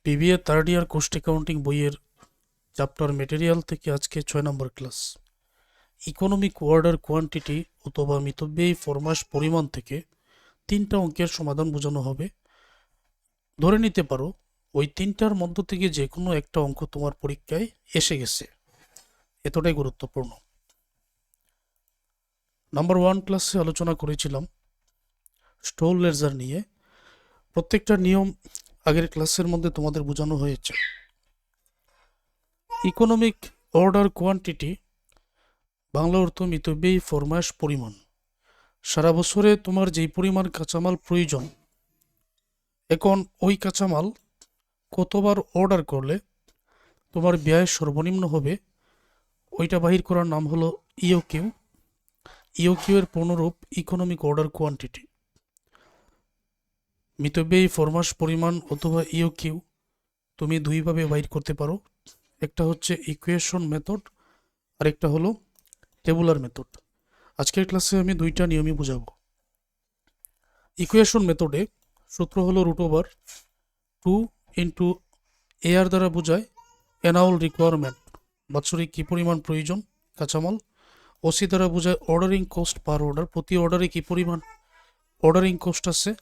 BBA third year cost accounting বইয়ের chapter material থেকে আজকে 6 number class. Economic order quantity অথবা মিতব্যয়ী ফরমাস পরিমাণ থেকে 3টা অঙ্কের সমাধান বোঝানো হবে। ধরে নিতে পারো ওই 3টার মধ্য থেকে যে কোনো একটা অঙ্ক তোমার পরীক্ষায় এসে গেছে, এতটাই গুরুত্বপূর্ণ। নাম্বার 1 ক্লাসে আলোচনা করেছিলাম স্টোর লেজার নিয়ে। প্রত্যেকটা নিয়ম আগের ক্লাসের মধ্যে তোমাদের বোঝানো হয়েছে। ইকোনমিক অর্ডার কোয়ান্টিটি বাংলা অর্থ মিতব্যয়ী ফরমাস পরিমাণ। সারা বছরে তোমার যেই পরিমাণ কাঁচামাল প্রয়োজন, এখন ওই কাঁচামাল কতবার অর্ডার করলে তোমার ব্যয় সর্বনিম্ন হবে, ওইটা বাহির করার নাম হলো ইওকিউ। ইওকিউ এর পূর্ণরূপ ইকোনমিক অর্ডার কোয়ান্টিটি। মিতব্যয়ী ফরমাস পরিমাণ অথবা ইওকিউ তুমি দুইভাবে বাহির করতে পারো। একটা হচ্ছে ইকুয়েশন মেথড আর একটা হলো টেবুলার মেথড। আজকের ক্লাসে আমি দুইটা নিয়মই বোঝাবো। ইকুয়েশন মেথডে সূত্র হলো √2 ইন্টু এআর দ্বারা বোঝায় অ্যানুয়াল রিকোয়ারমেন্ট, বাৎসরিক কী পরিমাণ প্রয়োজন কাঁচামাল। ওসি দ্বারা বোঝায় অর্ডারিং কোস্ট পার অর্ডার, প্রতি অর্ডারে কী পরিমাণ অর্ডারিং কোস্ট আছে।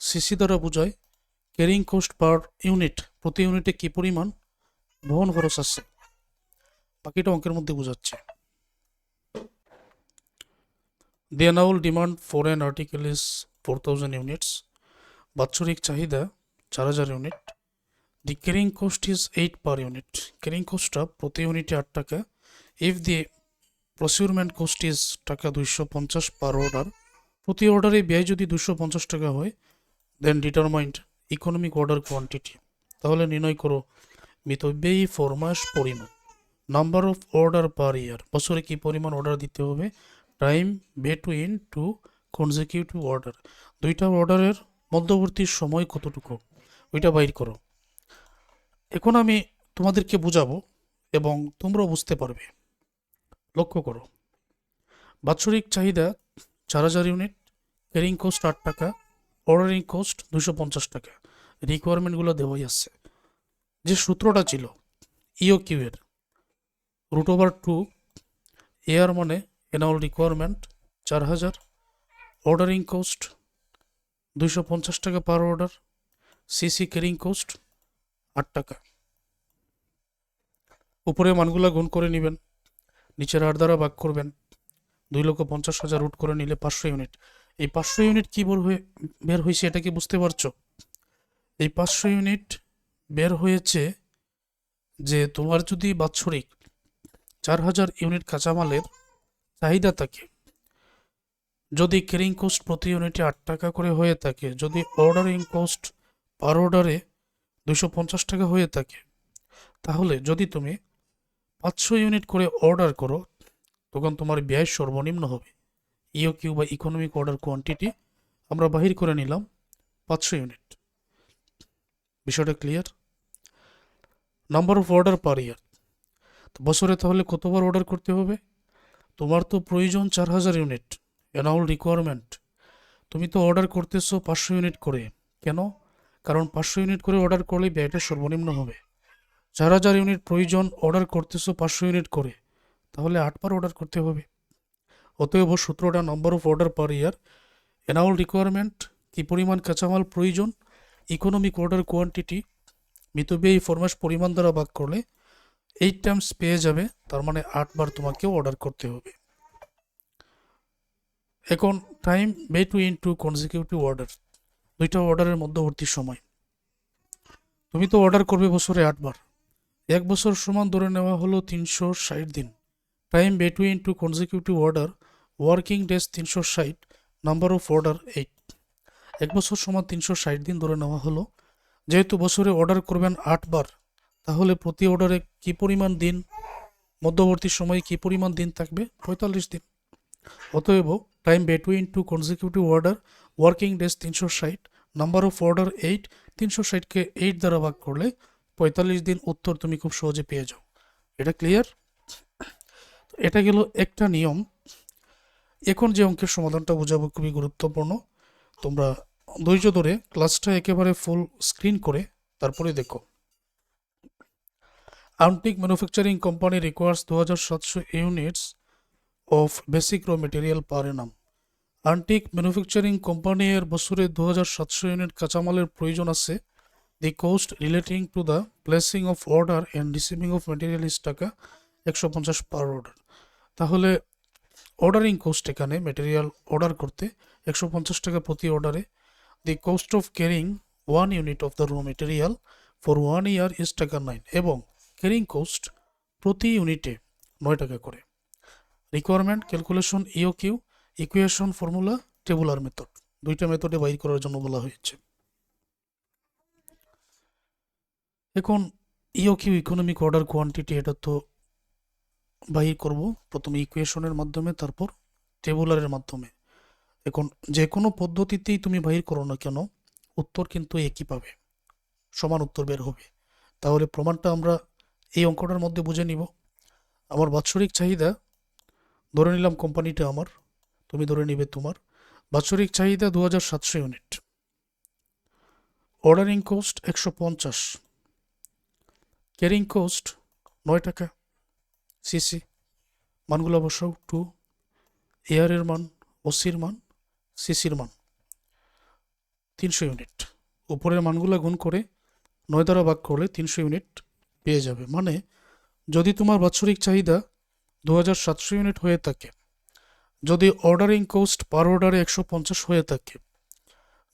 সিসি দ্বারা বোঝায় ক্যারিং কোস্ট পার ইউনিট, প্রতি ইউনিটে কী পরিমাণ বহন খরচ আছে। বাকিটা অঙ্কের মধ্যে বোঝাচ্ছে। The annual demand for an article is 4000 units. বাৎসরিক চাহিদা 4000 unit. The carrying cost is 8 per unit. Carrying cost প্রতি ইউনিটে 8 টাকা। If the procurement cost is টাকা 250 per order, প্রতি অর্ডারে ব্যয় যদি 250 টাকা হয়, then determined economic order quantity, তাহলে নির্ণয় করো মিতব্যয়ী ফরমাস পরিমাণ। Number of order per year, বছরে কি পরিমাণ অর্ডার দিতে হবে। Time between two consecutive order, দুইটা অর্ডারের মধ্যবর্তী সময় কতটুকু, ওইটা বাইর করো। এখন আমি তোমাদেরকে বুঝাবো এবং তোমরাও বুঝতে পারবে। লক্ষ্য করো, বাৎসরিক চাহিদা 4000 ইউনিট, ক্যারিং কোস্ট 8 টাকা, অর্ডারিং কোস্ট 250 টাকা, রিকোয়ারমেন্টগুলো দেওয়াই আছে। যে সূত্রটা ছিল ইওকিউ এর √2 এআর মানে অ্যানুয়াল রিকোয়ারমেন্ট 4000, অর্ডারিং কোস্ট 250 টাকা per order, CC carrying cost 8 টাকা। উপরে মানগুলা গুণ করে নেবেন, নিচের 8 দ্বারা ভাগ করবেন, 2,50,000 রুট করে নিলে 500 ইউনিট। এই 500 ইউনিট কি বের হয়েছে এটা কি বুঝতে পারছো? এই 500 ইউনিট বের হয়েছে যে তোমার যদি বাৎসরিক 4000 ইউনিট কাঁচামালের চাহিদা থাকে, যদি ক্যারিং কোস্ট প্রতি ইউনিটে 8 টাকা করে হয়ে থাকে, যদি অর্ডারিং কোস্ট পার অর্ডারে 250 টাকা হয়ে থাকে, তাহলে যদি তুমি 500 ইউনিট করে অর্ডার করো, তখন তোমার ব্যয় সর্বনিম্ন হবে। ইওকিউ বা ইকোনমিক অর্ডার কোয়ান্টিটি আমরা বাহির করে নিলাম 500 ইউনিট। বিষয়টা clear? Number of order per year, তো বছরে তাহলে কতবার অর্ডার করতে হবে? তোমার তো প্রয়োজন 4000 ইউনিট, অ্যানুয়াল রিকোয়ারমেন্ট। তুমি তো অর্ডার করতেছো 500 ইউনিট করে। কেন? কারণ 500 ইউনিট করে অর্ডার করলে ব্যয়টা সর্বনিম্ন হবে। 4000 ইউনিট প্রয়োজন, অর্ডার করতেছো 500 ইউনিট করে, তাহলে 8 বার অর্ডার করতে হবে। অতএব সূত্রটা number of order per year, annual requirement কি পরিমাণ কাঁচামাল প্রয়োজন, ইকোনমিক অর্ডার কোয়ান্টিটি মিতব্যয়ী ফরমাস পরিমাণ দ্বারা ভাগ করলে 8 টাইমস পেয়ে যাবে, তার মানে 8 বার তোমাকেও অর্ডার করতে হবে। এখন time between two consecutive order, দুইটা অর্ডারের মধ্যবর্তী সময়। তুমি তো অর্ডার করবে বছরে 8 বার, 1 বছর সমান ধরে নেওয়া হলো 360 দিন। Time between two consecutive order, working days 360, number of order 8। 1 বছর সমান 360 দিন ধরে নেওয়া হলো। যেহেতু বছরে অর্ডার করবেন 8 বার, তাহলে প্রতি অর্ডারে কি পরিমাণ দিন, মধ্যবর্তী সময়ে কি পরিমাণ দিন থাকবে? 45 দিন। অতএব time between two consecutive order, working days 360, number of order 8, 360কে 8 দ্বারা ভাগ করলে 45 দিন। উত্তর তুমি খুব সহজে পেয়ে যাও। এটা ক্লিয়ার? এটা গেল একটা নিয়ম। এখন যে অঙ্কের সমাধানটা বোঝাবো খুবই গুরুত্বপূর্ণ। তোমরা ধৈর্য ধরে ক্লাসটা একেবারে ফুল স্ক্রিন করে তারপরে দেখো। Antique manufacturing company requires 2700 units of basic raw material per annum. Antique manufacturing কোম্পানির বছরে 2700 ইউনিট কাঁচামালের প্রয়োজন আছে। The cost relating to the placing of order and receiving of material is টাকা 150 পার অর্ডার। তাহলে অর্ডারিং কোস্ট এখানে material order করতে 150 টাকা প্রতি অর্ডারে। The cost of carrying 1 unit of the raw material for 1 year is টাকা 9 এবং carrying coast প্রতি ইউনিটে 9 টাকা করে। Requirement calculation EOQ equation formula tabular method, দুইটা মেথডে বাইর করার জন্য বলা হয়েছে। এখন ইওকিউ ইকোনমিক অর্ডার কোয়ান্টিটি, এটা তো বাহির করব প্রথমে ইকুয়েশনের মাধ্যমে, তারপর টেবুলারের মাধ্যমে। এখন যে কোনো পদ্ধতিতেই তুমি বাহির করো না কেন, উত্তর কিন্তু একই পাবে, সমান উত্তর বের হবে। তাহলে প্রমাণটা আমরা এই অঙ্কটার মধ্যে বুঝে নিব। আমার বাৎসরিক চাহিদা, ধরে নিলাম কোম্পানিটা আমার, তুমি ধরে নিবে তোমার। বাৎসরিক চাহিদা 2700 unit, ordering cost 150, carrying cost 9 টাকা, সিসি মানগুলো বসাও, 2 এয়ারের মান, ওসির মান, সিসির মান 300 ইউনিট। উপরের মানগুলো গুণ করে 9 দ্বারা ভাগ করলে 300 ইউনিট পেয়ে যাবে। মানে যদি তোমার বাৎসরিক চাহিদা 2700 ইউনিট হয়ে থাকে, যদি অর্ডারিং কোস্ট পার অর্ডারে 150 হয়ে থাকে,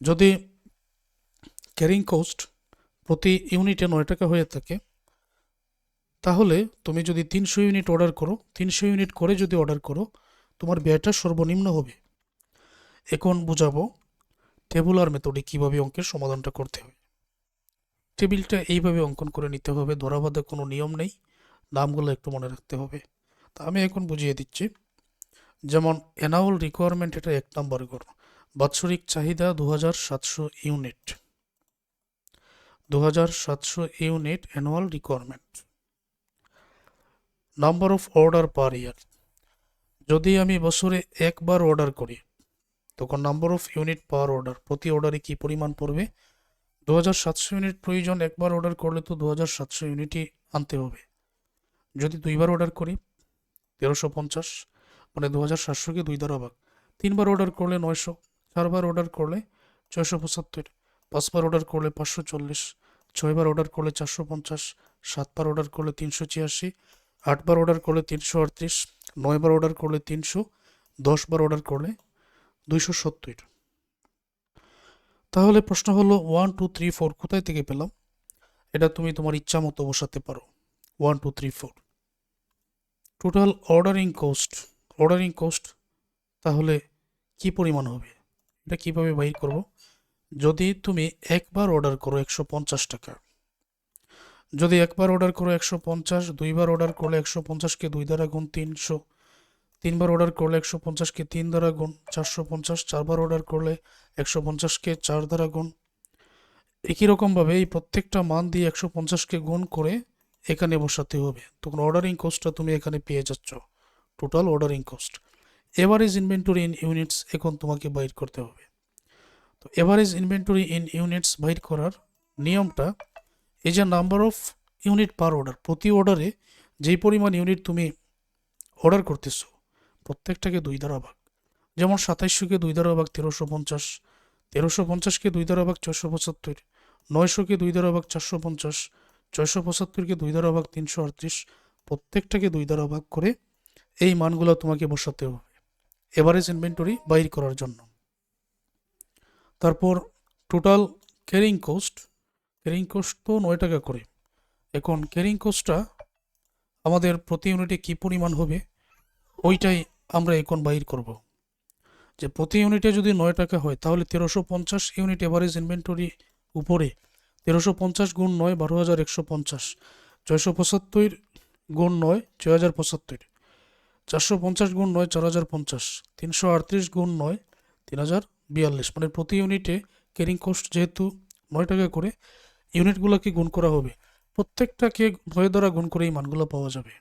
যদি ক্যারিং কোস্ট প্রতি ইউনিটে 9 টাকা হয়ে থাকে, তাহলে তুমি যদি 300 ইউনিট অর্ডার করো, 300 ইউনিট করে যদি অর্ডার করো, তোমার ব্যয়টা সর্বনিম্ন হবে। এখন বুঝাবো টেবুলার মেথডে কিভাবে অঙ্কের সমাধানটা করতে হবে। টেবিলটা এইভাবে অঙ্কন করে নিতে হবে, ধরাবাঁধা কোনো নিয়ম নেই, নামগুলো একটু মনে রাখতে হবে। তা আমি এখন বুঝিয়ে দিচ্ছি। যেমন অ্যানুয়াল রিকোয়ারমেন্ট, এটা 1 নম্বর ঘর, বাৎসরিক চাহিদা 2700 unit, 2700 unit annual requirement. Number of order per year, যদি আমি বছরে একবার অর্ডার করি, তখন number of unit per order, প্রতি অর্ডারে কি পরিমাণ পড়বে। 2700 ইউনিট প্রয়োজন, একবার অর্ডার করলে তো 2700 ইউনিটই আনতে হবে। যদি দুইবার অর্ডার করি 1350, মানে 2700কে 2 দ্বারা ভাগ। 3বার অর্ডার করলে 900, 4বার অর্ডার করলে 675, 5বার অর্ডার করলে 540, 6বার অর্ডার করলে 450, 7বার অর্ডার করলে 386, 8বার অর্ডার করলে 338, 9বার অর্ডার করলে 300, 10বার অর্ডার করলে 270। তাহলে প্রশ্ন হলো 1 2 3 4 কোথায় থেকে পেলাম? এটা তুমি তোমার ইচ্ছা মতো বসাতে পারো। 1 2 3 4 টোটাল অর্ডারিং কোস্ট তাহলে কি পরিমাণ হবে, এটা কিভাবে বাইর করব? যদি তুমি একবার অর্ডার করো 150 টাকা, যদি একবার অর্ডার করো 150, দুইবার অর্ডার করলে 150কে 2 দ্বারা গুণ 300, 3বার অর্ডার করলে 150কে 3 দ্বারা গুণ 450, 4বার অর্ডার করলে 150কে 4 দ্বারা গুণ। একই রকমভাবে এই প্রত্যেকটা মান দিয়ে 150কে গুণ করে এখানে বসাতে হবে, তখন অর্ডারিং কোস্টটা তুমি এখানে পেয়ে যাচ্ছ, total ordering cost. Average inventory in units এখন তোমাকে বাইর করতে হবে। তো এভারেজ ইনভেন্টরি ইন ইউনিটস বাইর করার নিয়মটা, এই যে number of unit per order, প্রতি অর্ডারে যেই পরিমাণ ইউনিট তুমি অর্ডার করতেছো প্রত্যেকটাকে 2 দ্বারা ভাগ। যেমন 2700কে 2 দ্বারা ভাগ 1350, 1350কে 2 দ্বারা ভাগ 675, 900কে 2 দ্বারা ভাগ 450, 675কে 2 দ্বারা ভাগ 338, প্রত্যেকটাকে 2 দ্বারা ভাগ করে এই মানগুলো তোমাকে বসাতে হবে এভারেজ ইনভেন্টরি বাইর করার জন্য। তারপর টোটাল ক্যারিং কোস্ট তো 9 টাকা করে। এখন ক্যারিং কোস্টটা আমাদের প্রতি ইউনিটে কি পরিমাণ হবে ওইটাই আমরা এখন বাইর করব। যে প্রতি ইউনিটে যদি 9 টাকা হয়, তাহলে 1350 ইউনিট এভারেজ ইনভেন্টরি উপরে 1350 গুণ 9 12,150, 675 গুণ 9 6075, 450 গুণ 9 4050, 338 গুণ 9 3042। মানে প্রতি ইউনিটে ক্যারিং কোস্ট যেহেতু 9 টাকা করে, ইউনিটগুলোকে গুণ করা হবে, প্রত্যেকটাকে 9 দ্বারা গুণ করে এই মানগুলো পাওয়া যাবে।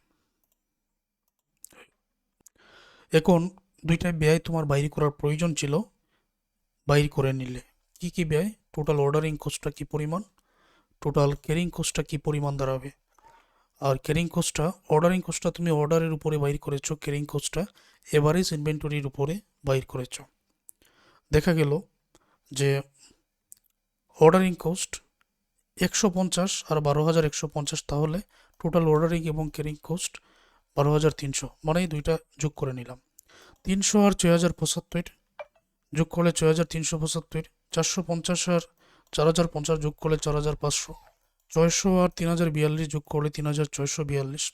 এখন দুইটা ব্যয় তোমার বাইর করার প্রয়োজন ছিল, বাইর করে নিলে। কি কি ব্যয়? টোটাল অর্ডারিং কোস্টটা কি পরিমাণ, টোটাল ক্যারিং কোস্টটা কি পরিমাণ দাঁড়াবে, আর ক্যারিং কস্টটা অর্ডারিং কস্টটা তুমি অর্ডারের উপরে বাইর করেছো, ক্যারিং কস্টটা এভারেজ ইনভেন্টরির উপরে বাইর করেছো। দেখা গেল যে অর্ডারিং কস্ট 150 আর 12,150, তাহলে টোটাল অর্ডারিং এবং ক্যারিং কস্ট 12,300, মানে দুইটা যোগ করে নিলাম। 300 আর 6,075 যোগ করলে 6,375, 450 আর 4,050 যোগ করলে 4,500, 600 আর 3,042 যোগ করলে 3,442,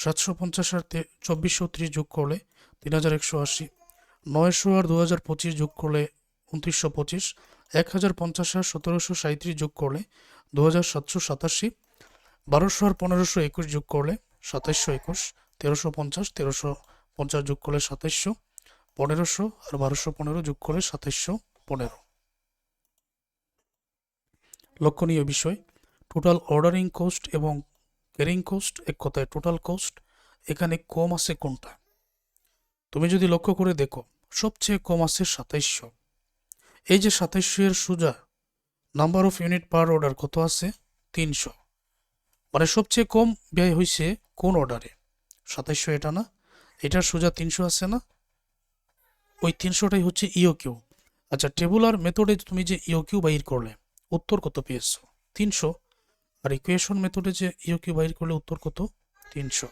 750 আর 2,430 যোগ করলে 3,180, 900 আর 2,025 যোগ করলে 2,925, 1,050 আর 1,737 যোগ করলে 2,787, 1,200 আর 1,521 যোগ করলে 2,721, 1,350 1,350 যোগ করলে 2,700, 1,500 আর 1,215 যোগ করলে 2,715। লক্ষণীয় বিষয়, টোটাল অর্ডারিং কোস্ট এবং ক্যারিং কোস্ট, এক কথায় টোটাল কোস্ট, এখানে কম আছে কোনটা? তুমি যদি লক্ষ্য করে দেখো, সবচেয়ে কম আছে 2,700। এই যে 2,700 এর সোজা number of unit per order কত আছে? 300। মানে সবচেয়ে কম ব্যয় হয়েছে কোন অর্ডারে? 2,700, এটা না? এটার সোজা 300 আছে না? ওই 300টাই হচ্ছে ইওকিউ। আচ্ছা, টেবুলার মেথডে তুমি যে ইওকিউ বাইর করলে উত্তর কত পেয়েছো? 300। আর ইকুয়েশন মেথডে যে ইওকিউ বাইর করলে উত্তর কত? 300।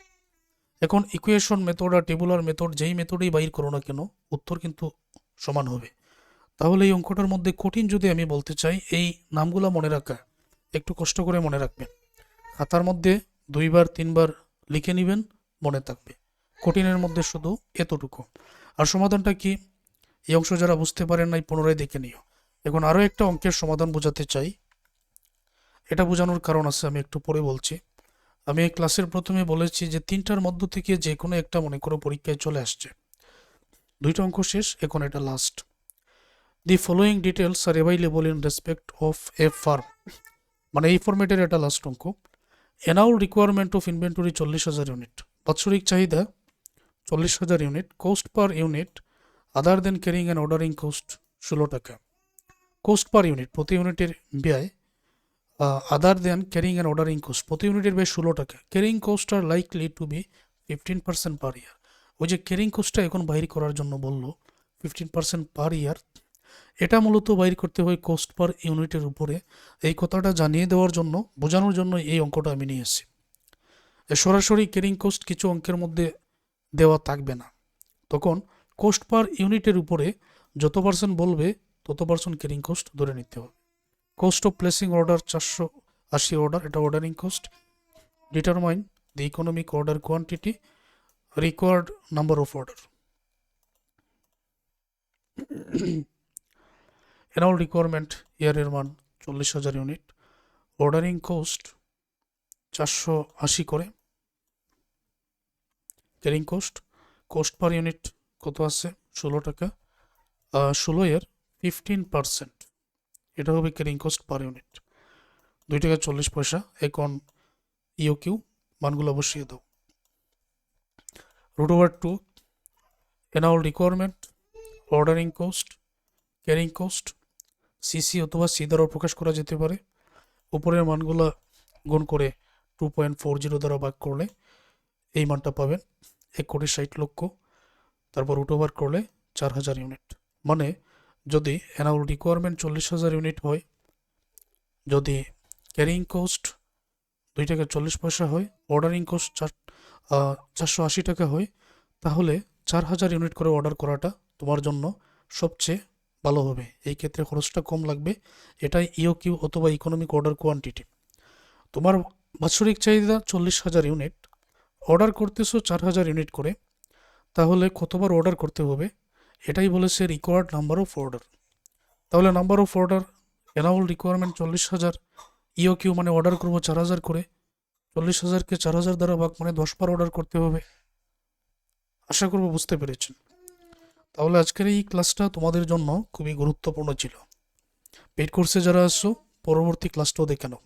এখন ইকুয়েশন মেথড আর টেবুলার মেথড যেই মেথডেই বাইর করো না কেন, উত্তর কিন্তু সমান হবে। তাহলে এই অঙ্কটার মধ্যে কঠিন যদি আমি বলতে চাই, এই নামগুলো মনে রাখা একটু কষ্ট করে মনে রাখবেন। খাতার মধ্যে 2বার 3বার লিখে নেবেন, মনে থাকবে। কঠিনের মধ্যে শুধু এতটুকু। আর সমাধানটা কি? এই অংশ যারা বুঝতে পারেন নাই পুনরায় দেখে নিও। এখন আরও একটা অঙ্কের সমাধান বোঝাতে চাই। এটা বোঝানোর কারণ আছে, আমি একটু পরে বলছি। আমি এই ক্লাসের প্রথমে বলেছি যে 3টার মধ্য থেকে যে কোনো একটা মনে করো পরীক্ষায় চলে আসছে। 2টা অঙ্ক শেষ, এখন এটা last. The following details are available in respect of a firm, মানে এই ফরম্যাটের এটা লাস্ট অঙ্ক। Annual requirement of inventory 40,000 unit, বাৎসরিক চাহিদা 40,000 unit, cost per unit other than carrying and ordering cost 16 টাকা। কোস্ট পার ইউনিট, প্রতি ইউনিটের ব্যয়, other than carrying and ordering cost, প্রতি ইউনিটের ব্যয় 16 টাকা। Carrying cost are likely to be 15% per year. ওই যে ক্যারিং কোস্টটা এখন বাইর করার জন্য বললো 15% পার ইয়ার, এটা মূলত বাইর করতে হয় কোস্ট পার ইউনিটের উপরে। এই কথাটা জানিয়ে দেওয়ার জন্য, বোঝানোর জন্য এই অঙ্কটা আমি নিয়ে এসেছি। সরাসরি ক্যারিং কোস্ট কিছু অঙ্কের মধ্যে দেওয়া থাকবে না, তখন কোস্ট পার ইউনিটের উপরে যত পার্সেন্ট বলবে তত পার্সেন্ট ক্যারিং কোস্ট ধরে নিতে হবে। Cost of placing order 480 order, এটা ordering cost. Determine the economic order quantity, required number of order. Annual requirement ইয়ারের মান 40,000 ইউনিট, অর্ডারিং কোস্ট 480 করে, carrying cost, cost per unit কত আছে? 16 টাকা। 16 এর 15%, এটা হবে ক্যারিং কোস্ট পার ইউনিট, 2 টাকা 40 পয়সা। এখন ইওকিউ মানগুলো বসিয়ে দাও। √2 annual requirement, ordering cost, carrying cost, CC অথবা সি দ্বারা প্রকাশ করা যেতে পারে। উপরের মানগুলো গুণ করে 2.40 দ্বারা ভাগ করলে এই মানটা পাবেন, 1,60,00,000। তারপর √ওভার করলে 4,000 ইউনিট। মানে যদি অ্যানুয়াল রিকোয়ারমেন্ট 40,000 ইউনিট হয়, যদি ক্যারিং কোস্ট 2 টাকা 40 পয়সা হয়, অর্ডারিং কোস্ট 480 টাকা হয়, তাহলে 4,000 ইউনিট করে অর্ডার করাটা তোমার জন্য সবচেয়ে ভালো হবে। এই ক্ষেত্রে খরচটা কম লাগবে। এটাই ইওকিউ অথবা ইকোনমিক অর্ডার কোয়ান্টিটি। তোমার বাৎসরিক চাহিদা 40,000 ইউনিট, অর্ডার করতেছো 4,000 ইউনিট করে, তাহলে কতবার অর্ডার করতে হবে? এটাই বলেছে রিকোয়ার্ড নাম্বার অফ অর্ডার। তাহলে number of order, annual requirement 40,000, ইওকিউ মানে অর্ডার করবো 4,000 করে, 40,000কে 4,000 দ্বারা ভাগ মানে 10 বার অর্ডার করতে হবে। আশা করবো বুঝতে পেরেছেন। তাহলে আজকের এই ক্লাসটা তোমাদের জন্য খুবই গুরুত্বপূর্ণ ছিল। পেইড কোর্সে যারা আসছো, পরবর্তী ক্লাসটাও দেখে নাও।